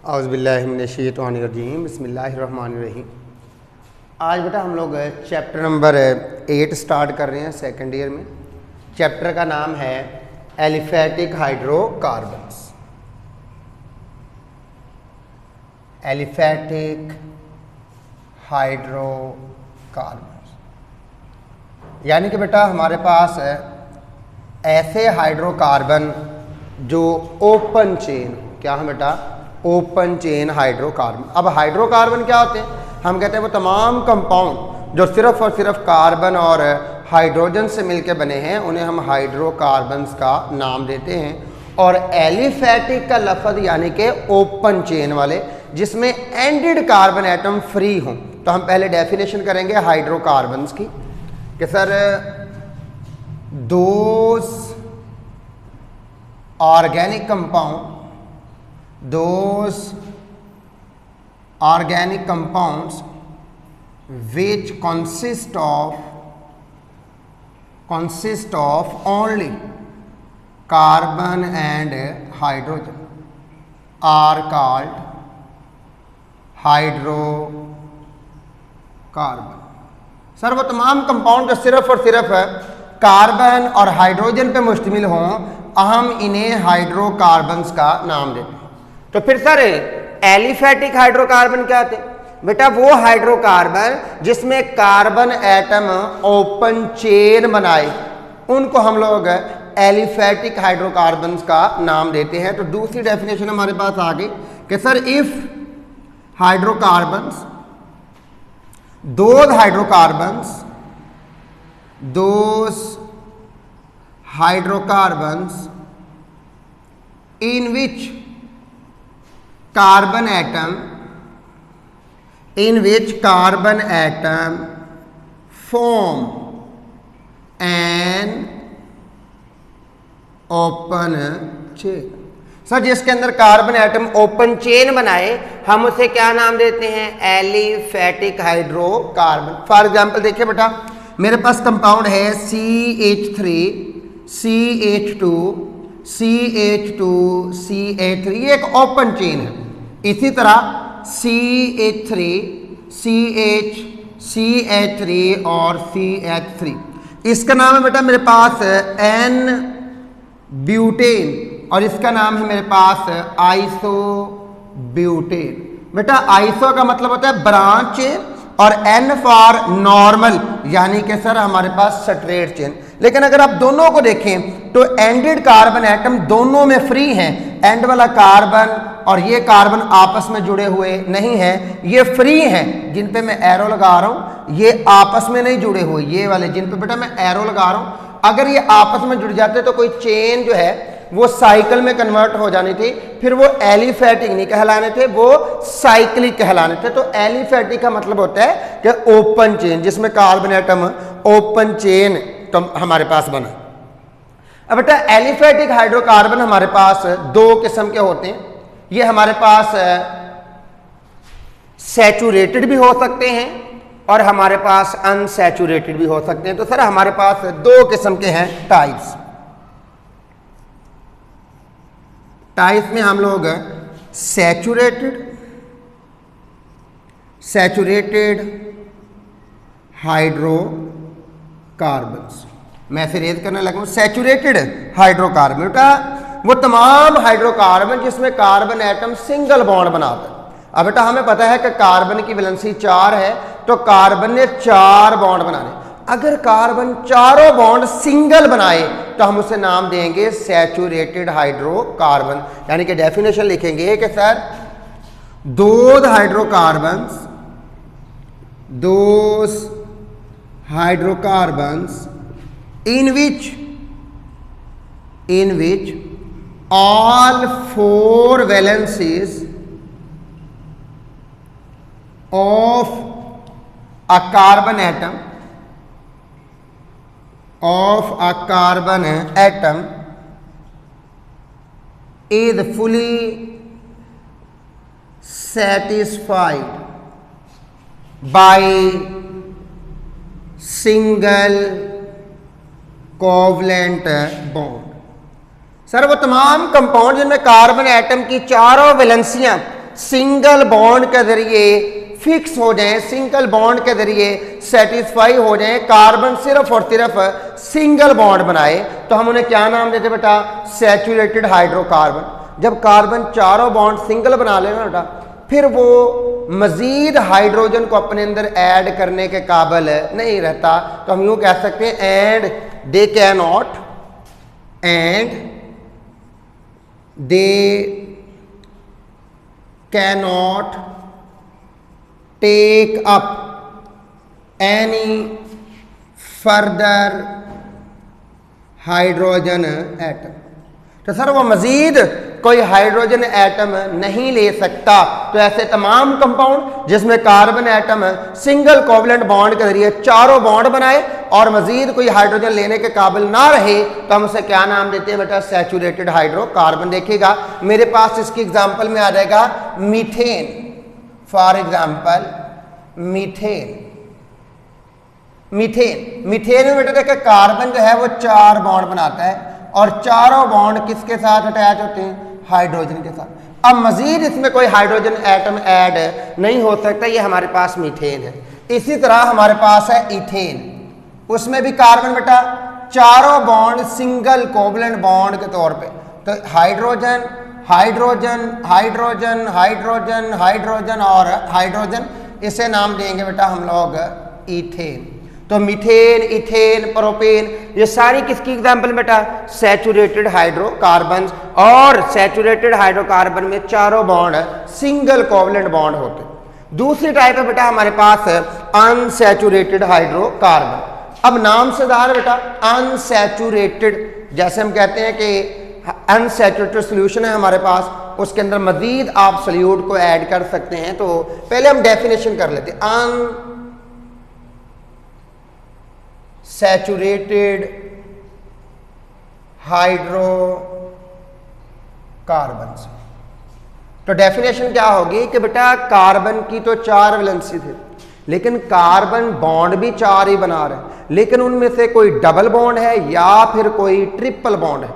औज़ुबिल्लाहिमिनश्शैतानिर्रजीम बिस्मिल्लाहिर्रहमानिर्रहीम। आज बेटा हम लोग चैप्टर नंबर 8 स्टार्ट कर रहे हैं सेकेंड ईयर में। चैप्टर का नाम है एलिफैटिक हाइड्रोकार्बन्स। एलिफैटिक हाइड्रोकार्बन्स यानी कि बेटा हमारे पास ऐसे हाइड्रोकार्बन जो ओपन चेन, क्या है बेटा, ओपन चेन हाइड्रोकार्बन। अब हाइड्रोकार्बन क्या होते हैं? हम कहते हैं वो तमाम कंपाउंड जो सिर्फ और सिर्फ कार्बन और हाइड्रोजन से मिलकर बने हैं उन्हें हम हाइड्रोकार्बन्स का नाम देते हैं। और एलिफैटिक का लफ्ज़ यानी कि ओपन चेन वाले, जिसमें एंडेड कार्बन एटम फ्री हों। तो हम पहले डेफिनेशन करेंगे हाइड्रोकार्बन्स की कि sir those organic compound, those organic compounds which consist of only carbon and hydrogen are called hydrocarbon. Sir वो तमाम कंपाउंड जो सिर्फ और सिर्फ कार्बन और हाइड्रोजन पे मुश्तमिल हों, हम इन्हें हाइड्रोकार्बन्स का नाम देते हैं। तो फिर सर एलिफैटिक हाइड्रोकार्बन क्या होते हैं? बेटा वो हाइड्रोकार्बन जिसमें कार्बन एटम ओपन चेन बनाए, उनको हम लोग एलिफैटिक हाइड्रोकार्बन्स का नाम देते हैं। तो दूसरी डेफिनेशन हमारे पास आ गई कि sir if hydrocarbons, those hydrocarbons in which carbon atom form an open chain। Sir जिसके अंदर कार्बन एटम ओपन चेन बनाए, हम उसे क्या नाम देते हैं? Aliphatic hydrocarbon. फॉर एग्जांपल देखिए बेटा, मेरे पास कंपाउंड है CH3 CH2 CH2 CH3, ये एक ओपन चेन है। इसी तरह CH3 CH CH3 और CH3, इसका नाम है बेटा मेरे पास N ब्यूटेन, और इसका नाम है मेरे पास आइसोब्यूटेन। बेटा आइसो का मतलब होता है ब्रांच चेन और N फॉर नॉर्मल, यानी कि सर हमारे पास स्ट्रेट चेन। लेकिन अगर आप दोनों को देखें तो एंडेड कार्बन एटम दोनों में फ्री हैं। एंड वाला कार्बन और ये कार्बन आपस में जुड़े हुए नहीं हैं, ये फ्री हैं। जिन पे मैं एरो लगा रहा हूं ये आपस में नहीं जुड़े हुए, ये वाले जिन पे बेटा मैं एरो लगा रहा हूं, अगर ये आपस में जुड़ जाते तो कोई चेन जो है वो साइकिल में कन्वर्ट हो जानी थी, फिर वो एलिफैटिक नहीं कहलाने थे, वो साइक्लिक कहलाने थे। तो एलिफैटिक का मतलब होता है कि ओपन चेन, जिसमें कार्बन एटम ओपन चेन तो हमारे पास बना। अब बेटा एलिफैटिक हाइड्रोकार्बन हमारे पास दो किस्म के होते हैं। ये हमारे पास सैचुरेटेड भी हो सकते हैं और हमारे पास अनसैचुरेटेड भी हो सकते हैं। तो सर हमारे पास दो किस्म के हैं टाइप्स। टाइप्स में हम लोग सैचुरेटेड हाइड्रोकार्बन्स, मैं फिर रेज करने लगा हूं। सैचुरेटेड हाइड्रोकार्बन बेटा वो तमाम हाइड्रोकार्बन जिसमें कार्बन एटम सिंगल बॉन्ड बनाता है। अब बेटा हमें पता है कि कार्बन की वैलेंसी 4 है, तो कार्बन ने 4 बॉन्ड बनाने। अगर कार्बन चारों बॉन्ड सिंगल बनाए तो हम उसे नाम देंगे सैचुरेटेड हाइड्रोकार्बन। यानी कि डेफिनेशन लिखेंगे कि sir those hydrocarbons in which all 4 valencies of a carbon atom is fully satisfied by single covalent bond. Sir वो तमाम कंपाउंड जिनमें कार्बन एटम की चारों वैलेंसियां सिंगल बॉन्ड के जरिए फिक्स हो जाएं, सिंगल बॉन्ड के जरिए सेटिस्फाई हो जाएं, कार्बन सिर्फ और सिर्फ सिंगल बॉन्ड बनाए, तो हम उन्हें क्या नाम देते बेटा? Saturated hydrocarbon. जब कार्बन चारों बॉन्ड सिंगल बना लेना बेटा, फिर वो मजीद हाइड्रोजन को अपने अंदर ऐड करने के काबिल नहीं रहता, तो हम यूं कह सकते हैं and they cannot take up any further hydrogen atom. तो सर वो मजीद कोई हाइड्रोजन एटम नहीं ले सकता। तो ऐसे तमाम कंपाउंड जिसमें carbon atom single covalent bond के जरिए चारों बॉन्ड बनाए और मजीद कोई हाइड्रोजन लेने के काबिल ना रहे, तो हम उसे क्या नाम देते हैं बेटा? Saturated hydrocarbon. देखिएगा मेरे पास इसकी एग्जांपल में आ जाएगा मीथेन। फॉर एग्जाम्पल मीथेन में बेटा देखिए कार्बन जो है वो 4 बॉन्ड बनाता है और चारों बॉन्ड किसके साथ अटैच होते हैं? हाइड्रोजन के साथ। अब मजीद इसमें कोई हाइड्रोजन एटम ऐड नहीं हो सकता, ये हमारे पास मीथेन है। इसी तरह हमारे पास है इथेन, उसमें भी कार्बन बेटा चारों बॉन्ड सिंगल कोवलेंट बॉन्ड के तौर पे, तो hydrogen hydrogen hydrogen hydrogen hydrogen और हाइड्रोजन, इसे नाम देंगे बेटा हम लोग इथेन। तो मीथेन, इथेन, प्रोपेन, ये सारी किसकी एग्जांपल बेटा? Saturated hydrocarbon. और सैचुरेटेड हाइड्रोकार्बन में चारों बॉन्ड सिंगल कोवलेंट बॉन्ड होते। दूसरी टाइप है बेटा हमारे पास अनसैचुरेटेड हाइड्रोकार्बन। अब नाम से दार बेटा अनसैचुरेटेड, जैसे हम कहते हैं कि अनसैचुरेटेड सोल्यूशन है हमारे पास, उसके अंदर मजीद आप सोल्यूट को ऐड कर सकते हैं। तो पहले हम डेफिनेशन कर लेते हैं अनसैचुरेटेड हाइड्रोकार्बन। तो डेफिनेशन क्या होगी कि बेटा कार्बन की तो 4 वैलेंसी थे, लेकिन कार्बन बॉन्ड भी 4 ही बना रहे हैं, लेकिन उनमें से कोई डबल बॉन्ड है या फिर कोई ट्रिपल बॉन्ड है।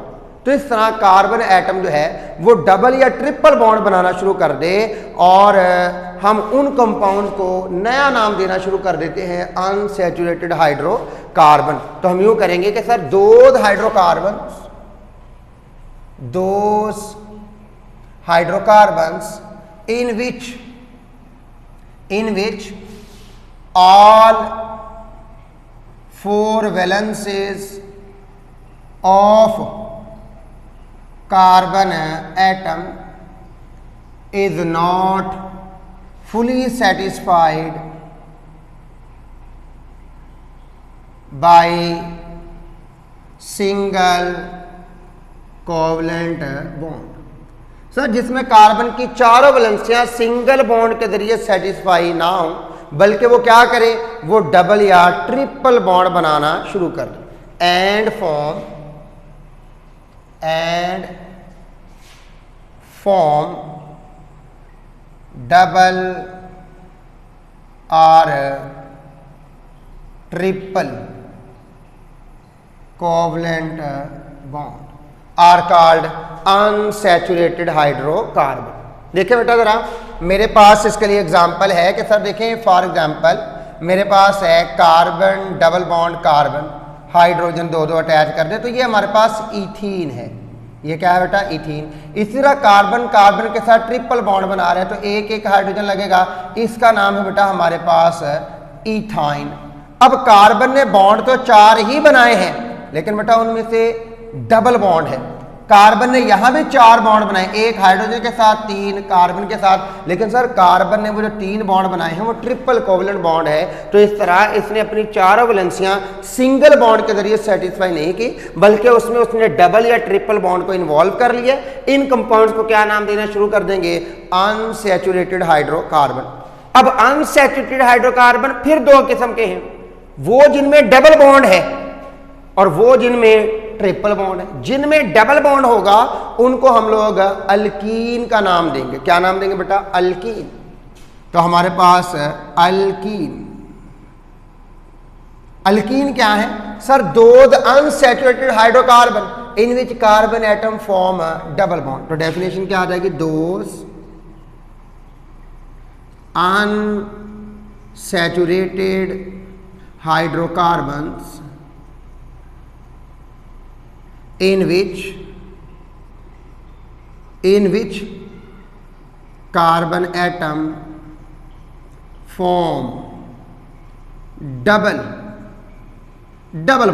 तो इस तरह कार्बन एटम जो है वो डबल या ट्रिपल बॉन्ड बनाना शुरू कर दे और हम उन कंपाउंड को नया नाम देना शुरू कर देते हैं अनसैचुरेटेड हाइड्रोकार्बन। तो हम यूं करेंगे कि sir those hydrocarbons in which all 4 valencies of carbon atom is not fully satisfied by single covalent bond. Sir जिसमें कार्बन की 4 वैलेंसियां सिंगल बॉन्ड के जरिए सेटिस्फाई ना हो, बल्कि वो क्या करे, वो डबल या ट्रिपल बॉन्ड बनाना शुरू कर दे एंड फॉर्म डबल और triple covalent bond are called unsaturated hydrocarbon. देखिए बेटा जरा मेरे पास इसके लिए एग्जांपल है कि सर देखें फॉर एग्जांपल मेरे पास है carbon double bond carbon, hydrogen 2 attach कर दे, तो ये हमारे पास इथीन है। ये क्या है बेटा? इथीन। इसी तरह कार्बन कार्बन के साथ ट्रिपल बॉन्ड बना रहे हैं, तो एक हाइड्रोजन लगेगा, इसका नाम है बेटा हमारे पास इथाइन। अब कार्बन ने बॉन्ड तो 4 ही बनाए हैं, लेकिन बेटा उनमें से डबल बॉन्ड है। कार्बन ने यहां भी 4 बॉन्ड बनाए, एक हाइड्रोजन के साथ 3 कार्बन के साथ, लेकिन सर कार्बन ने वो जो 3 बॉन्ड बनाए हैं वो ट्रिपल कोवलेंट बॉन्ड है। तो इस तरह इसने अपनी 4 वैलेंसियां सिंगल बॉन्ड के जरिए सेटिस्फाई नहीं की, बल्कि उसमें उसने डबल या ट्रिपल बॉन्ड को इन्वॉल्व कर लिया। इन कंपाउंड्स को क्या नाम देना शुरू कर देंगे? Unsaturated hydrocarbon. अब अनसैचुरेटेड हाइड्रोकार्बन फिर 2 किस्म के हैं, वो जिनमें डबल बॉन्ड है और वो जिनमें ट्रिपल बॉन्ड है। जिनमें डबल बॉन्ड होगा उनको हम लोग अल्कीन का नाम देंगे। क्या नाम देंगे बेटा? अल्कीन। तो हमारे पास अल्कीन क्या है sir? 2 unsaturated hydrocarbon in which carbon atom form double bond. तो डेफिनेशन क्या आ जाएगी? 2 unsaturated hydrocarbons in which carbon atom form double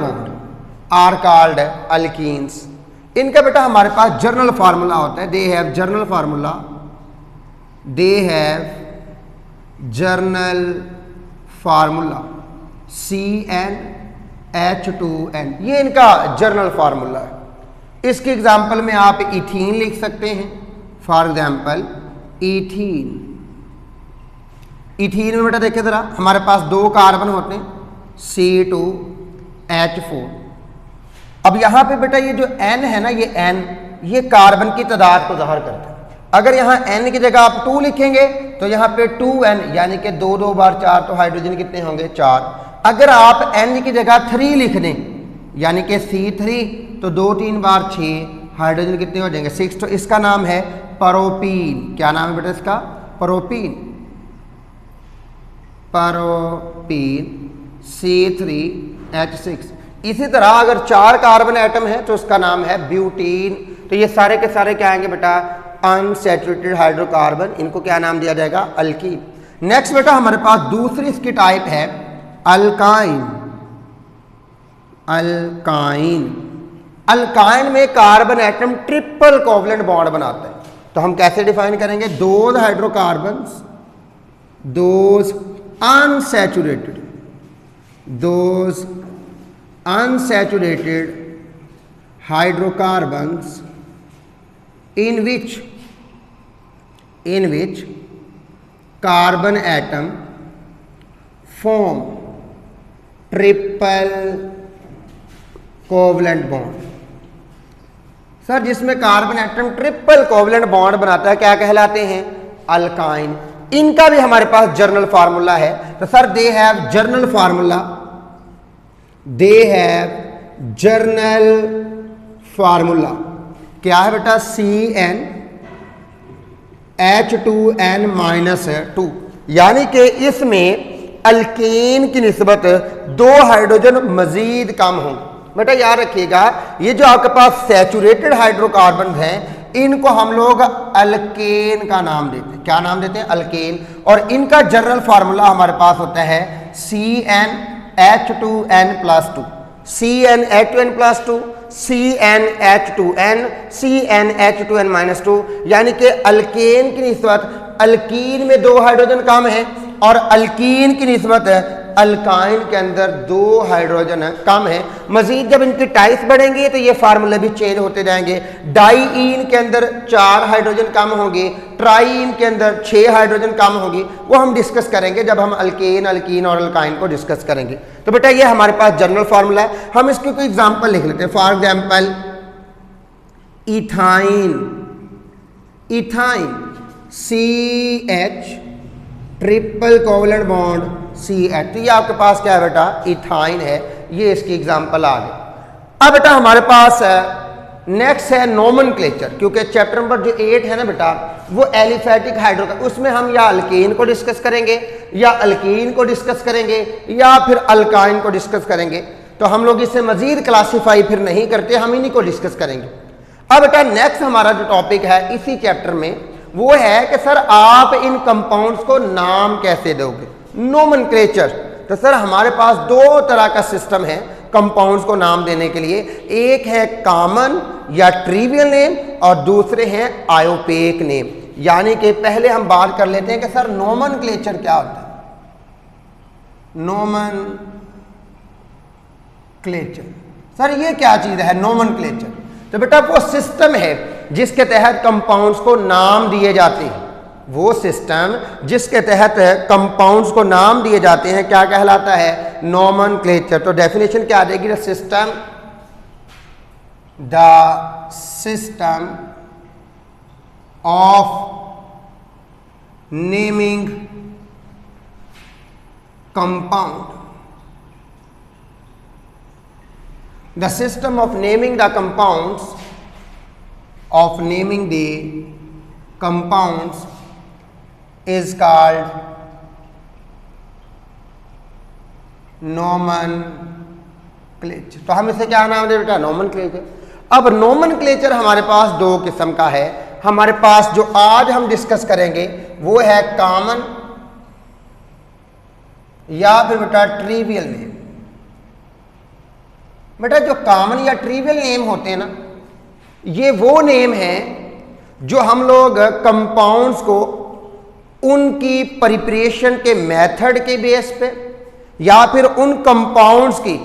bond are called alkenes। इनका बेटा हमारे पास जर्नल फार्मूला होता है, they have journal formula CnH2n, ये इनका जर्नल फार्मूला है। इसके एग्जाम्पल में आप इथीन लिख सकते हैं, फॉर एग्जाम्पल इथीन में बेटा देखिए जरा, हमारे पास 2 कार्बन होते हैं C2H4। अब यहां पे बेटा ये जो N है ना, ये N ये कार्बन की तादाद को ज़ाहिर करता है। अगर यहाँ N की जगह आप 2 लिखेंगे तो यहाँ पे 2N यानी कि 2 बार 4, तो हाइड्रोजन कितने होंगे 4। अगर आप N की जगह 3 लिख दें यानी कि C3, तो 2 बार 6 हाइड्रोजन कितने हो जाएंगे 6। तो इसका नाम है प्रोपीन। क्या नाम है बेटा इसका? Propene C3H6। इसी तरह अगर 4 कार्बन एटम है तो उसका नाम है ब्यूटीन। तो ये सारे के सारे क्या आएंगे बेटा? Unsaturated hydrocarbon. इनको क्या नाम दिया जाएगा? अल्कीन। नेक्स्ट बेटा हमारे पास दूसरी इसकी टाइप है अल्काइन में carbon atom triple covalent bond बनाता है। तो हम कैसे डिफाइन करेंगे? Those hydrocarbons, those unsaturated hydrocarbons in which carbon atom form triple covalent bond. Sir जिसमें carbon atom triple covalent bond बनाता है क्या कहलाते हैं? अल्काइन। इनका भी हमारे पास जर्नल फार्मूला है। तो sir they have journal formula क्या है बेटा? CnH2n-2, यानी कि इसमें अल्केन की निस्बत 2 हाइड्रोजन मजीद कम होंगे। बेटा याद रखिएगा, ये जो आपके पास सैचुरेटेड हाइड्रोकार्बन हैं इनको हम लोग अल्केन का नाम देते हैं। क्या नाम देते हैं? अल्केन। और इनका जनरल फार्मूला हमारे पास होता है CnH2n+2, CnH2n+2, CnH2n, यानी कि अल्केन की निस्बत अल्कीन में 2 हाइड्रोजन कम है और अल्कीन की निस्बत अल्काइन के अंदर 2 हाइड्रोजन कम है। मजीद जब इनकी टाइप्स बढ़ेंगे तो ये फार्मूले भी चेंज होते जाएंगे। डाईइन के अंदर 4 हाइड्रोजन कम होंगे, ट्राईइन के अंदर 6 हाइड्रोजन कम होगी। वो हम डिस्कस करेंगे जब हम अल्केन, अल्कीन और अल्काइन को डिस्कस करेंगे। तो बेटा ये हमारे पास जनरल फार्मूला है। हम इसके कोई एग्जाम्पल लिख लेते हैं। For example ethyne CH triple covalent bond CH। तो ये आपके पास क्या है बेटा? इथाइन है। ये इसकी एग्जांपल आ गई। अब बेटा हमारे पास नेक्स्ट है नोमेनक्लेचर, क्योंकि चैप्टर नंबर जो 8 है ना बेटा वो एलिफेटिक हाइड्रोकार्बन, उसमें हम या अल्केन को डिस्कस करेंगे या अल्कीन को डिस्कस करेंगे या फिर अल्काइन को डिस्कस करेंगे। तो हम लोग इसे मजीद क्लासीफाई फिर नहीं करते, हम इन्हीं को डिस्कस करेंगे। अब बेटा नेक्स्ट हमारा जो टॉपिक है इसी चैप्टर में वो है कि सर आप इन कंपाउंड्स को नाम कैसे दोगे? नोमेनक्लेचर। तो सर हमारे पास 2 तरह का सिस्टम है कंपाउंड्स को नाम देने के लिए। एक है कॉमन या ट्रिवियल नेम और दूसरे हैं आयोपेक नेम। यानी कि पहले हम बात कर लेते हैं कि सर नोमेनक्लेचर क्या होता है। नोमेनक्लेचर सर ये क्या चीज है? नोमेनक्लेचर तो बेटा वो सिस्टम है जिसके तहत कंपाउंड्स को नाम दिए जाते हैं। वो सिस्टम जिसके तहत कंपाउंड्स को नाम दिए जाते हैं क्या कहलाता है? नोमेनक्लेचर। तो डेफिनेशन क्या आ जाएगी? The system of naming compound, the system of naming the compounds is called nomenclature. तो हम इसे क्या नाम दे बेटा? नोमेनक्लेचर। अब नोमेनक्लेचर हमारे पास दो किस्म का है। हमारे पास जो आज हम डिस्कस करेंगे वो है कॉमन या फिर बेटा ट्रिवियल नेम। बेटा जो कॉमन या ट्रिवियल नेम होते हैं ना, ये वो नेम है जो हम लोग कंपाउंड्स को उनकी प्रिपरेशन के मेथड के बेस पे या फिर उन कंपाउंड्स की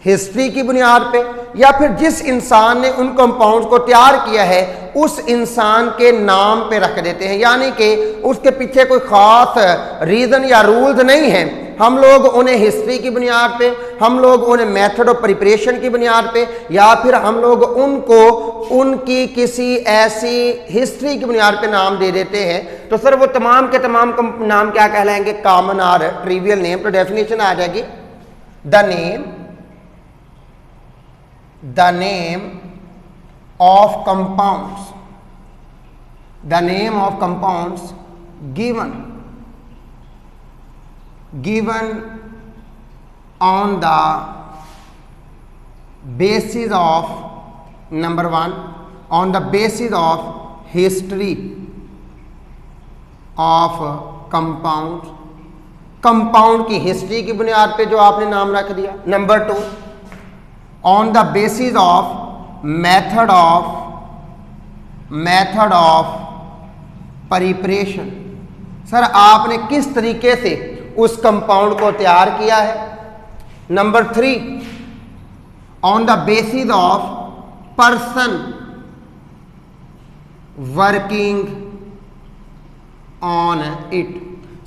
हिस्ट्री की बुनियाद पे या फिर जिस इंसान ने उन कंपाउंड्स को तैयार किया है उस इंसान के नाम पे रख देते हैं। यानी कि उसके पीछे कोई खास रीजन या रूल्स नहीं है। हम लोग उन्हें हिस्ट्री की बुनियाद पे, हम लोग उन्हें मेथड ऑफ प्रिपरेशन की बुनियाद पे या फिर हम लोग उनको उनकी किसी ऐसी हिस्ट्री की बुनियाद पे नाम दे देते हैं। तो सर वो तमाम के तमाम नाम क्या कहलाएंगे? कॉमन और ट्रिवियल नेम। तो डेफिनेशन आ जाएगी the name of compounds given on the basis of number one on the basis of history of compound की हिस्ट्री की बुनियाद पे जो आपने नाम रख दिया। Number two, on the basis of method of preparation. Sir आपने किस तरीके से उस कंपाउंड को तैयार किया है। Number three, on the basis of person working on it.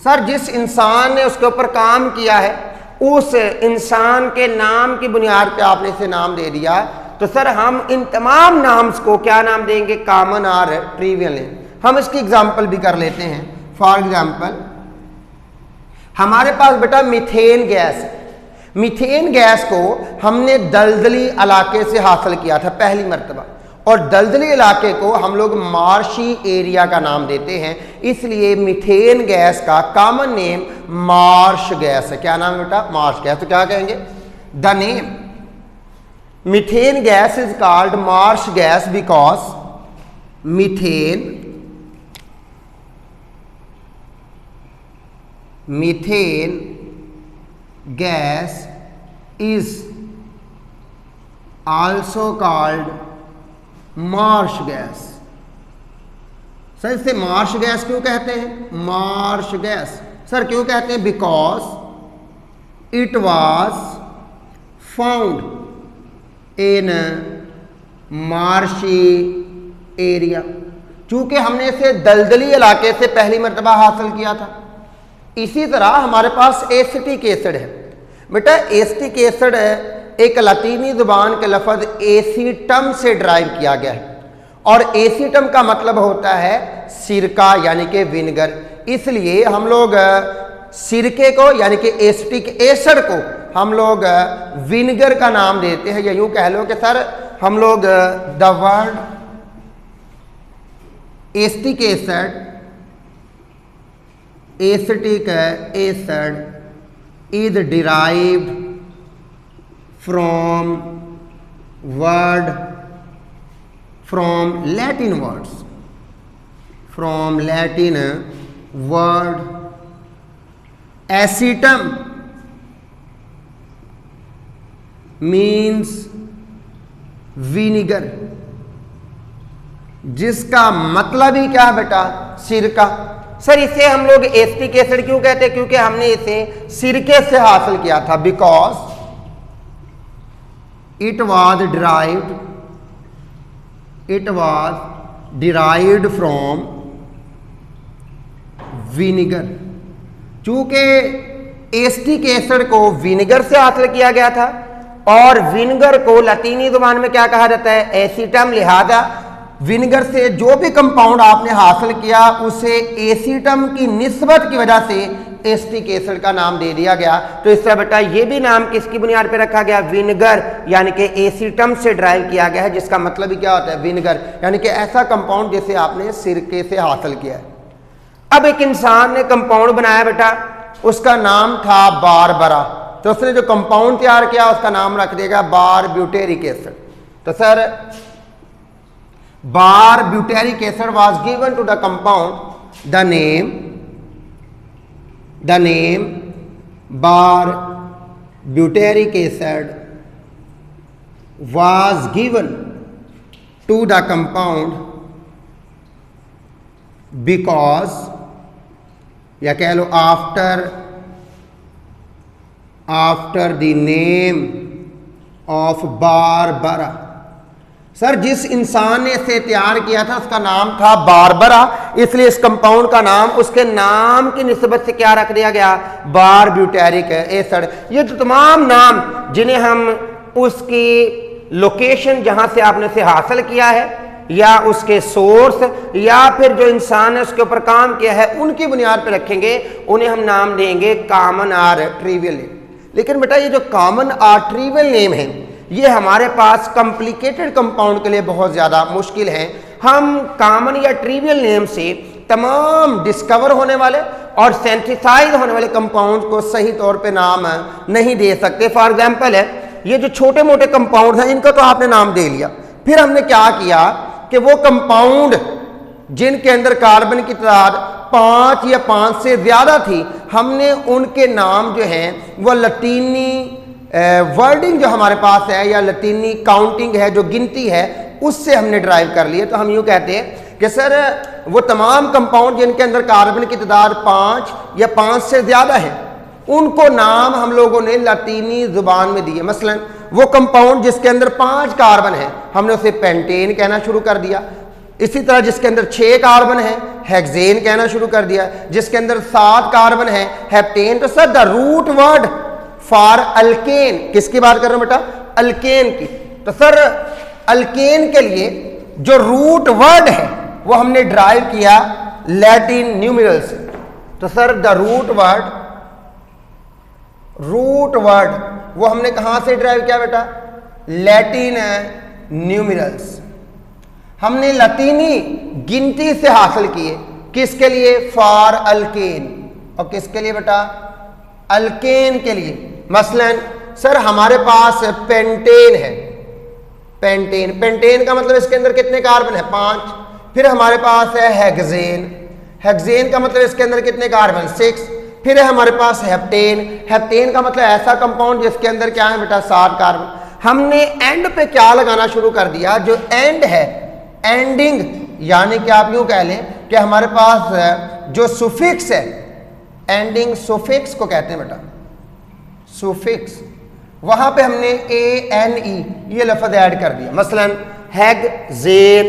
Sir जिस इंसान ने उसके ऊपर काम किया है उस इंसान के नाम की बुनियाद पे आपने इसे नाम दे दिया। तो सर हम इन तमाम नाम्स को क्या नाम देंगे? कॉमन और ट्रिवियल नेम। हम इसकी एग्जांपल भी कर लेते हैं। फॉर एग्जांपल हमारे पास बेटा मीथेन गैस है। मीथेन गैस को हमने दलदली इलाके से हासिल किया था पहली मर्तबा, और दलदली इलाके को हम लोग मार्शी एरिया का नाम देते हैं। इसलिए मीथेन गैस का कॉमन नेम मार्श गैस है। क्या नाम बेटा? Marsh gas. तो क्या कहेंगे? The name methane gas is called Marsh gas because methane gas is also called Marsh gas. Sir इसे मार्श गैस क्यों कहते हैं? मार्श गैस सर क्यों कहते हैं? Because it was found in marshy area. चूंकि हमने इसे दलदली इलाके से पहली मर्तबा हासिल किया था। इसी तरह हमारे पास एसिटिक एसिड है। बेटा एसिटिक एसिड एक लातीनी जुबान के लफ्ज एसीटम से ड्राइव किया गया है, और एसीटम का मतलब होता है सिरका यानी कि विनेगर। इसलिए हम लोग सिरके को यानी कि एसिटिक एसिड को हम लोग विनेगर का नाम देते हैं। या यूं कह लो कि सर हम लोग the word acetic acid is derived from Latin word acetum means vinegar, जिसका मतलब ही क्या है बेटा? सिरका। सर इसे हम लोग एसिटिक एसिड क्यों कहते हैं? क्योंकि हमने इसे सिरके से हासिल किया था। Because it was derived from vinegar। चूंकि एसिटिक एसिड को विनेगर से हासिल किया गया था और विनेगर को लातीनी जुबान में क्या कहा जाता है? एसीटम। लिहाजा विनेगर से जो भी कंपाउंड आपने हासिल किया उसे एसीटम की निस्बत की वजह से एसिटिक एसिड का नाम दे दिया गया। तो इस तरह बेटा ये भी नाम किसकी बुनियाद पे रखा गया? विनेगर यानी कि एसीटम से ड्राइव किया गया है, जिसका मतलब ही क्या होता है? विनेगर यानी कि ऐसा कंपाउंड जिसे आपने सिरके से हासिल किया है। अब एक इंसान ने कंपाउंड बनाया बेटा, उसका नाम था बारबरा। तो उसने जो कंपाउंड तैयार किया उसका नाम रख देगा बार ब्यूटेरिक एसिड। तो sir barbituric acid was given to the compound the name barbituric acid was given to the compound because या कह लो after the name of Barbara. Sir जिस इंसान ने इसे तैयार किया था उसका नाम था बारबरा, इसलिए इस कंपाउंड का नाम उसके नाम की निस्बत से क्या रख दिया गया, बार ब्यूटेरिक एसिड। ये तो तमाम नाम जिन्हें हम उसकी लोकेशन जहां से आपने से हासिल किया है या उसके सोर्स या फिर जो इंसान ने उसके ऊपर काम किया है उनकी बुनियाद पर रखेंगे, उन्हें हम नाम देंगे कॉमन और ट्रिवियल नेम। लेकिन बेटा ये जो कॉमन और ट्रिवियल नेम है ये हमारे पास कॉम्प्लिकेटेड कंपाउंड के लिए बहुत ज़्यादा मुश्किल है। हम कॉमन या ट्रिवियल नेम से तमाम डिस्कवर होने वाले और सिंथेसाइज होने वाले कंपाउंड को सही तौर पे नाम नहीं दे सकते। फॉर एग्जांपल है ये जो छोटे मोटे कंपाउंड हैं इनका तो आपने नाम दे लिया, फिर हमने क्या किया कि वो कंपाउंड जिनके अंदर कार्बन की तादाद 5 या 5 से ज़्यादा थी हमने उनके नाम जो हैं वो लतीनी वर्डिंग जो हमारे पास है या लतीनी काउंटिंग है जो गिनती है उससे हमने ड्राइव कर लिए। तो हम यूँ कहते हैं कि सर वो तमाम कंपाउंड जिनके अंदर कार्बन की तादाद 5 या 5 से ज़्यादा है उनको नाम हम लोगों ने लतीनी जुबान में दिए। मसलन वो कंपाउंड जिसके अंदर 5 कार्बन है हमने उसे पेंटेन कहना शुरू कर दिया। इसी तरह जिसके अंदर 6 कार्बन है हेक्सेन कहना शुरू कर दिया, जिसके अंदर 7 कार्बन है हेप्टेन। तो sir the root word for alkane, किसकी बात कर रहे हो बेटा, अल्केन की। तो सर अल्केन के लिए जो रूट वर्ड है वो हमने ड्राइव किया लैटिन न्यूमेरल से। तो सर द रूट वर्ड वो हमने कहां से ड्राइव किया बेटा, लैटिन न्यूमेरल्स। हमने लतीनी गिनती से हासिल किए, किसके लिए, फॉर अल्केन, और किसके लिए बेटा, अल्केन के लिए। मसलन सर हमारे पास पेंटेन है, पेंटेन का मतलब इसके अंदर कितने कार्बन है, 5। फिर हमारे पास है हेक्सेन का मतलब इसके अंदर कितने कार्बन, 6। फिर है हमारे पास हेप्टेन का मतलब ऐसा कंपाउंड जिसके अंदर क्या है बेटा, 7 कार्बन। हमने एंड पे क्या लगाना शुरू कर दिया, जो एंड है, एंडिंग, यानी कि आप यूं कह लें कि हमारे पास जो सुफिक्स है, एंडिंग सुफिक्स को कहते हैं बेटा, सुफिक्स, वहां पे हमने ANE ये लफ्ज ऐड कर दिया। मसलन hexane,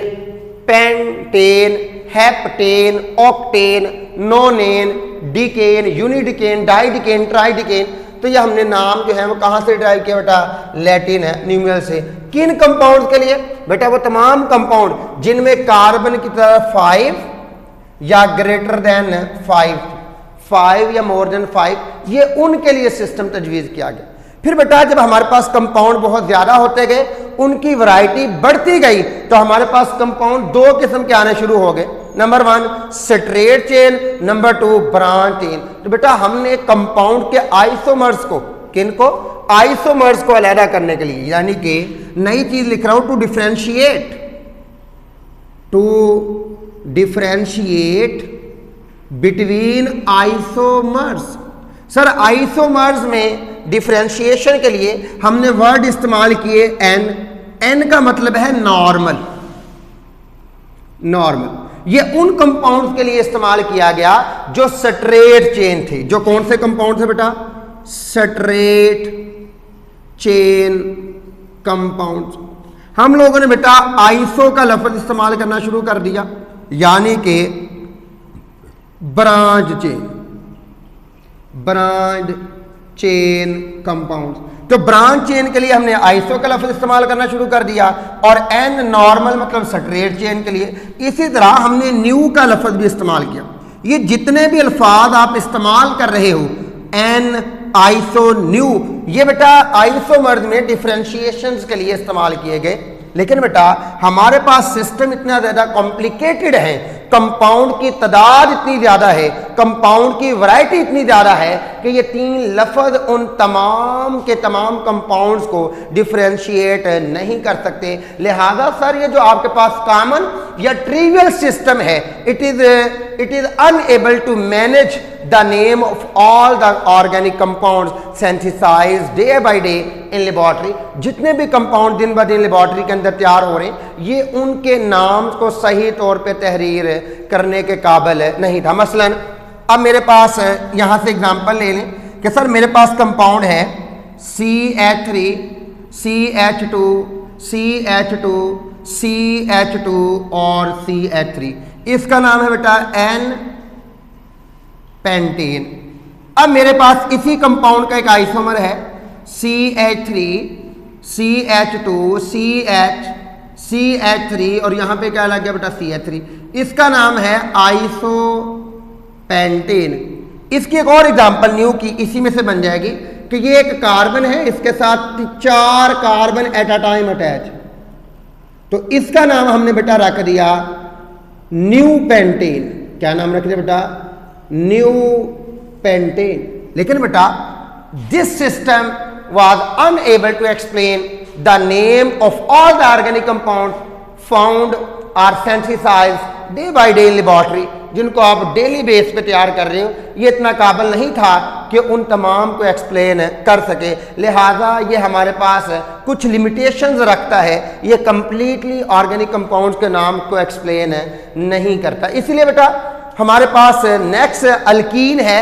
pentane, heptane, octane, nonane, decane, undecane, dodecane, tridecane. तो ये हमने नाम जो है वो कहां से ड्राइव किया बेटा, लैटिन है न्यूमेरल से। किन कंपाउंड के लिए बेटा, वो तमाम कंपाउंड जिनमें कार्बन की तरह 5 या ग्रेटर देन 5 या मोर देन 5, ये उनके लिए सिस्टम तजवीज़ किया गया। फिर बेटा जब हमारे पास कंपाउंड बहुत ज़्यादा होते गए, उनकी वैरायटी बढ़ती गई, तो हमारे पास कंपाउंड 2 किस्म के आने शुरू हो गए। Number 1 straight chain, number 2 branch chain. तो बेटा हमने कंपाउंड के आइसोमर्स को, किनको, आइसोमर्स को अलहदा करने के लिए, यानी कि नई चीज लिख रहा हूं, to differentiate between isomers. Sir isomers में डिफरेंशिएशन के लिए हमने वर्ड इस्तेमाल किए एन का मतलब है नॉर्मल। ये उन कंपाउंड्स के लिए इस्तेमाल किया गया जो स्ट्रेट चेन थे। जो कौन से कंपाउंड थे बेटा, स्ट्रेट चेन कंपाउंड्स। हम लोगों ने बेटा आइसो का लफ्ज इस्तेमाल करना शुरू कर दिया, यानी कि ब्रांच चेन कंपाउंड्स। तो ब्रांच चेन के लिए हमने आइसो का लफ्ज इस्तेमाल करना शुरू कर दिया, और एन नॉर्मल मतलब स्ट्रेट चेन के लिए इसी तरह हमने न्यू का लफ्ज भी इस्तेमाल किया। ये जितने भी अल्फाज आप इस्तेमाल कर रहे हो, एन, आइसो, न्यू, ये बेटा आइसोमर्स में डिफरेंशिएशंस के लिए इस्तेमाल किए गए। लेकिन बेटा हमारे पास सिस्टम इतना ज़्यादा कॉम्प्लिकेटेड है कंपाउंड की तादाद इतनी ज्यादा है, कंपाउंड की वैरायटी इतनी ज्यादा है कि ये 3 लफ्ज उन तमाम के तमाम कंपाउंड्स को डिफरेंशिएट नहीं कर सकते। लिहाजा सर ये जो आपके पास कॉमन या ट्रिवियल सिस्टम है, it is unable to manage the name of all the organic compounds synthesised day by day in laboratory. जितने भी कंपाउंड दिन ब दिन लेबोरेटरी के अंदर तैयार हो रहे हैं, ये उनके नाम को सही तौर पे तहरीर करने के काबिल नहीं था। मसलन अब मेरे पास यहाँ से एग्जांपल ले लें कि सर मेरे पास कंपाउंड है CH3 CH2 CH2 CH2 और CH3, इसका नाम है बेटा N पेंटेन। अब मेरे पास इसी कंपाउंड का एक आइसोमर है CH3 CH2 CH3 और यहां पे क्या लग गया बेटा CH3, इसका नाम है आइसोपेंटेन। इसकी एक और एग्जांपल न्यू की इसी में से बन जाएगी कि ये एक कार्बन है, इसके साथ 4 carbon at a time attach, तो इसका नाम हमने बेटा रख दिया न्यू पेंटेन। क्या नाम रख दिया बेटा? New pentane. लेकिन बेटा this system was unable to explain the name of all the organic compounds found or synthesized day by day in laboratory, जिनको आप डेली बेस पे तैयार कर रहे हो, ये इतना काबिल नहीं था कि उन तमाम को एक्सप्लेन कर सके। लिहाजा ये हमारे पास कुछ लिमिटेशंस रखता है, ये कंप्लीटली ऑर्गेनिक कंपाउंड्स के नाम को एक्सप्लेन नहीं करता। इसलिए बेटा हमारे पास नेक्स्ट अल्कीन है।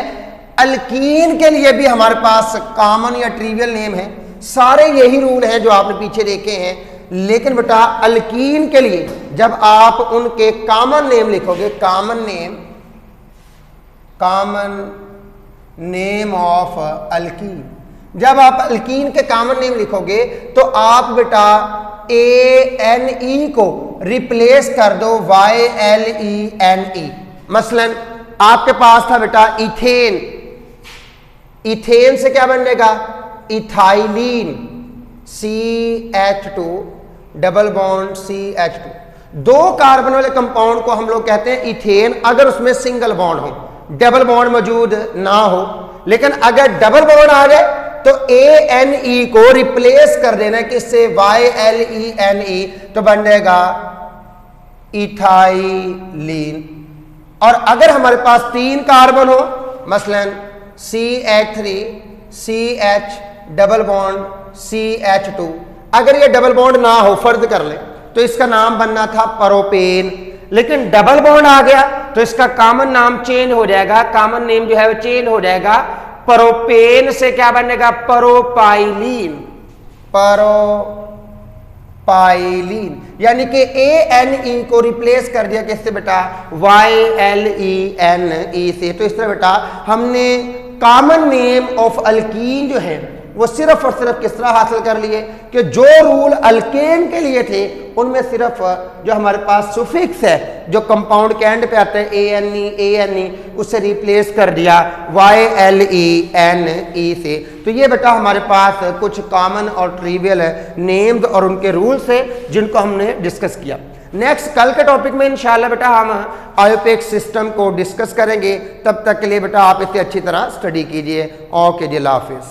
अल्कीन के लिए भी हमारे पास कॉमन या ट्रिवियल नेम है, सारे यही रूल हैं जो आपने पीछे देखे हैं। लेकिन बेटा अल्कीन के लिए जब आप उनके कॉमन नेम लिखोगे, कॉमन नेम ऑफ अल्कीन, जब आप अल्कीन के कॉमन नेम लिखोगे तो आप बेटा ANE को रिप्लेस कर दो YLENE। मसलन आपके पास था बेटा इथेन, इथेन से क्या बनेगा? Ethylene CH2 double bond CH2। 2 carbon वाले कंपाउंड को हम लोग कहते हैं इथेन अगर उसमें सिंगल बॉन्ड हो, डबल बॉन्ड मौजूद ना हो। लेकिन अगर डबल बॉन्ड आ जाए तो ANE को रिप्लेस कर देना किससे? YLENE, तो बन जाएगा इथाइलीन। और अगर हमारे पास 3 कार्बन हो, मसलन CH3 CH double bond CH2, अगर ये डबल बॉन्ड ना हो, फर्ज कर ले, तो इसका नाम बनना था प्रोपेन। लेकिन डबल बॉन्ड आ गया तो इसका कॉमन नाम चेंज हो जाएगा, कॉमन नेम जो है वो चेंज हो जाएगा। प्रोपेन से क्या बनेगा? प्रोपाइलीन, पाइलीन। यानी कि ANE को रिप्लेस कर दिया किससे बेटा? YLENE से। तो इस तरह बेटा हमने कॉमन नेम ऑफ अल्कीन जो है वो सिर्फ और सिर्फ किस तरह हासिल कर लिए कि जो रूल अल्केन के लिए थे उनमें सिर्फ जो हमारे पास सुफिक्स है जो कंपाउंड के एंड पे आता है ANE उससे रिप्लेस कर दिया YLENE से। तो ये बेटा हमारे पास कुछ कॉमन और ट्रिवियल नेम्स और उनके रूल्स है जिनको हमने डिस्कस किया। नेक्स्ट कल के टॉपिक में इंशाल्लाह बेटा हम आयोपेक सिस्टम को डिस्कस करेंगे। तब तक के लिए बेटा आप इसे अच्छी तरह स्टडी कीजिए। ओके जी, अल्लाह हाफिज़।